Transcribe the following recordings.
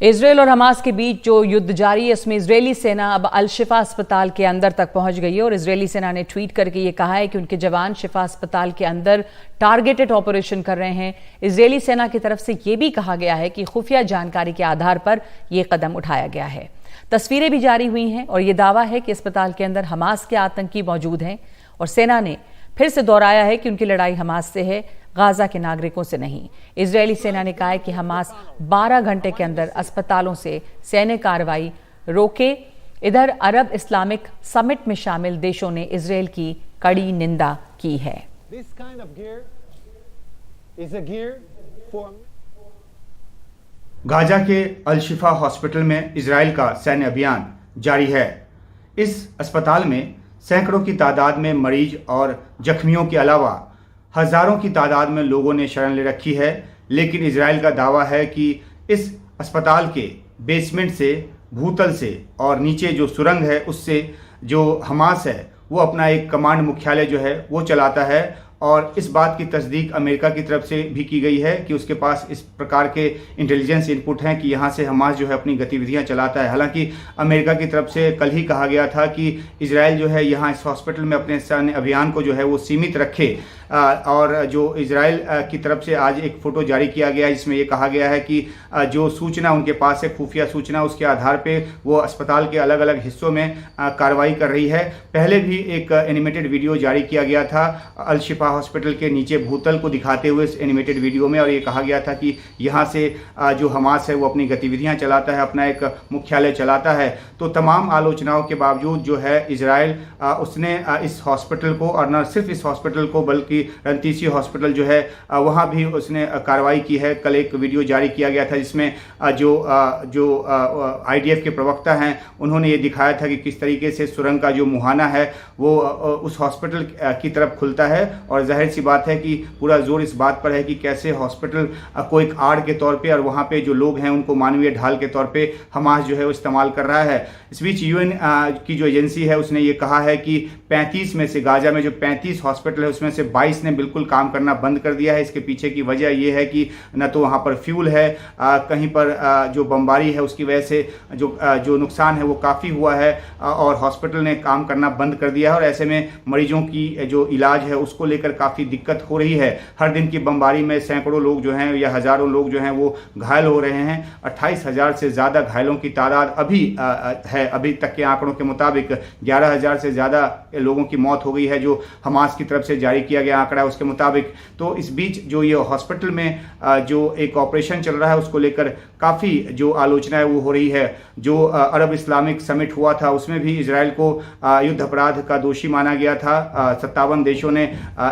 Israel और Hamas के बीच जो युद्ध जारी है उसमें इजरायली सेना अब अल शिफा अस्पताल के अंदर तक पहुंच गई है और इजरायली सेना ने ट्वीट करके ये कहा है कि उनके जवान शिफा अस्पताल के अंदर टारगेटेड ऑपरेशन कर रहे हैं। इजरायली सेना की तरफ से ये भी कहा गया है कि खुफिया जानकारी के आधार पर यह कदम उठाया गया है। तस्वीरें भी जारी हुई हैं और यह दावा है कि अस्पताल के अंदर हमास के आतंकी मौजूद हैं और सेना ने फिर से दोहराया है कि उनकी लड़ाई हमास से है, गाजा के नागरिकों से नहीं। इजरायली सेना ने कहा है कि हमास 12 घंटे के अंदर अस्पतालों से सैन्य कार्रवाई रोके। इधर अरब इस्लामिक समिट में शामिल देशों ने इजरायल की कड़ी निंदा की है। गाजा के अल शिफा हॉस्पिटल में इजरायल का सैन्य अभियान जारी है। इस अस्पताल में सैकड़ों की तादाद में मरीज और जख्मियों के अलावा हजारों की तादाद में लोगों ने शरण ले रखी है, लेकिन इजरायल का दावा है कि इस अस्पताल के बेसमेंट से, भूतल से और नीचे जो सुरंग है उससे जो हमास है वो अपना एक कमांड मुख्यालय जो है वो चलाता है। और इस बात की तस्दीक अमेरिका की तरफ से भी की गई है कि उसके पास इस प्रकार के इंटेलिजेंस इनपुट हैं कि यहाँ से हमास जो है अपनी गतिविधियाँ चलाता है। हालांकि अमेरिका की तरफ से कल ही कहा गया था कि इजरायल जो है यहाँ इस हॉस्पिटल में अपने सैन्य अभियान को जो है वो सीमित रखे। और जो इजरायल की तरफ से आज एक फ़ोटो जारी किया गया है जिसमें ये कहा गया है कि जो सूचना उनके पास है, खुफिया सूचना, उसके आधार पे वो अस्पताल के अलग अलग हिस्सों में कार्रवाई कर रही है। पहले भी एक एनिमेटेड वीडियो जारी किया गया था अल शिफा हॉस्पिटल के नीचे भूतल को दिखाते हुए इस एनिमेटेड वीडियो में, और ये कहा गया था कि यहाँ से जो हमास है वो अपनी गतिविधियाँ चलाता है, अपना एक मुख्यालय चलाता है। तो तमाम आलोचनाओं के बावजूद जो है इजरायल उसने इस हॉस्पिटल को, और न सिर्फ इस हॉस्पिटल को बल्कि रंतीसी हॉस्पिटल जो है वहाँ भी उसने कार्रवाई की है। कल एक वीडियो जारी किया गया था जिसमें जो आईडीएफ के प्रवक्ता हैं उन्होंने ये दिखाया था कि किस तरीके से सुरंग का जो मुहाना है वो उस हॉस्पिटल की तरफ खुलता है। और जाहिर सी बात है कि पूरा जोर इस बात पर है कि कैसे हॉस्पिटल को एक आड़ के तौर पे और वहाँ पे जो लोग हैं उनको मानवीय ढाल के तौर पे हमास जो है वो इस्तेमाल कर रहा है। इस बीच यूएन की जो एजेंसी है उसने ये कहा है कि 35 में से, गाजा में जो 35 हॉस्पिटल है उसमें से 22 ने बिल्कुल काम करना बंद कर दिया है। इसके पीछे की वजह यह है कि न तो वहाँ पर फ्यूल है, कहीं पर जो बमबारी है उसकी वजह से जो नुकसान है वो काफ़ी हुआ है और हॉस्पिटल ने काम करना बंद कर दिया है। और ऐसे में मरीजों की जो इलाज है उसको लेकर काफ़ी दिक्कत हो रही है। हर दिन की बमबारी में सैकड़ों लोग जो हैं या हज़ारों लोग जो हैं वो घायल हो रहे हैं। 28,000 से ज़्यादा घायलों की तादाद अभी है। अभी तक के आंकड़ों के मुताबिक 11,000 से ज़्यादा लोगों की मौत हो गई है जो हमास की तरफ से जारी किया गया आंकड़ा है उसके मुताबिक। तो इस बीच जो ये हॉस्पिटल में जो एक ऑपरेशन चल रहा है उसको लेकर काफ़ी जो आलोचना है वो हो रही है। जो अरब इस्लामिक समिट हुआ था उसमें भी इजरायल को युद्ध अपराध का दोषी माना गया था। 57 देशों ने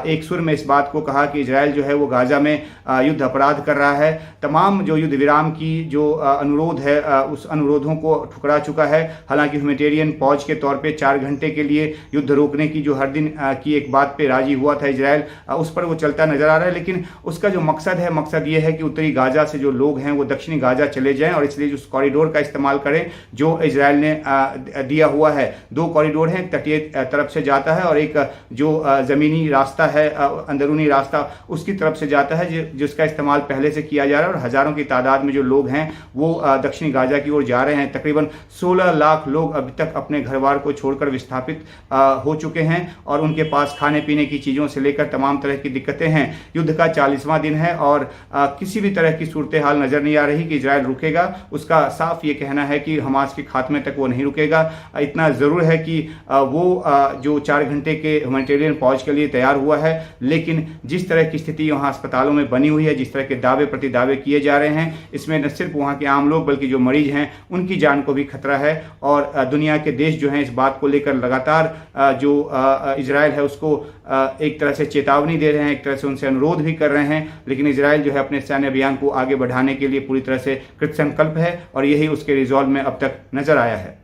एक सुर में इस बात को कहा कि इजरायल जो है वो गाजा में युद्ध अपराध कर रहा है। तमाम जो युद्ध विराम की जो अनुरोध है उस अनुरोधों को ठुकरा चुका है। हालांकि ह्यूमैनिटेरियन पॉज के तौर पे 4 घंटे के लिए युद्ध रोकने की जो हर दिन की एक बात पे राजी हुआ था इजरायल, उस पर वो चलता नजर आ रहा है। लेकिन उसका जो मकसद ये है कि उत्तरी गाजा से जो लोग हैं वो दक्षिणी गाजा चले जाएं और इसलिए उस कॉरिडोर का इस्तेमाल करें जो इजरायल ने दिया हुआ है। 2 कॉरिडोर हैं, तटीय तरफ से जाता है और एक जो ज़मीनी रास्ता है, अंदरूनी रास्ता उसकी तरफ से जाता है, जिसका इस्तेमाल पहले से किया जा रहा है। और हज़ारों की तादाद में जो लोग हैं वो दक्षिणी गाजा की ओर जा रहे हैं। तकरीबन 16 लाख लोग अभी तक अपने घर बार को छोड़कर विस्थापित हो चुके हैं और उनके पास खाने पीने की चीज़ों से लेकर तमाम तरह की दिक्कतें हैं। युद्ध का 40वां दिन है और किसी भी तरह की सूरत हाल नज़र नहीं आ रही कि इजरायल रुकेगा। उसका साफ ये कहना है कि हमास के खात्मे तक वो नहीं रुकेगा। इतना ज़रूर है कि वो जो 4 घंटे के ह्यूमैनिटेरियन पॉज के लिए तैयार हुआ है, लेकिन जिस तरह की स्थिति वहाँ अस्पतालों में बनी हुई है, जिस तरह के दावे प्रति दावे किए जा रहे हैं, इसमें न सिर्फ वहाँ के आम लोग बल्कि जो मरीज हैं उनकी जान को भी खतरा है। और दुनिया के देश जो हैं इस बात को लेकर लगातार जो इजरायल है उसको एक तरह से चेतावनी दे रहे हैं, एक तरह से उनसे अनुरोध भी कर रहे हैं। लेकिन इजरायल जो है अपने सैन्य अभियान को आगे बढ़ाने के लिए पूरी तरह से कृतसंकल्प है और यही उसके रिजॉल्व में अब तक नजर आया है।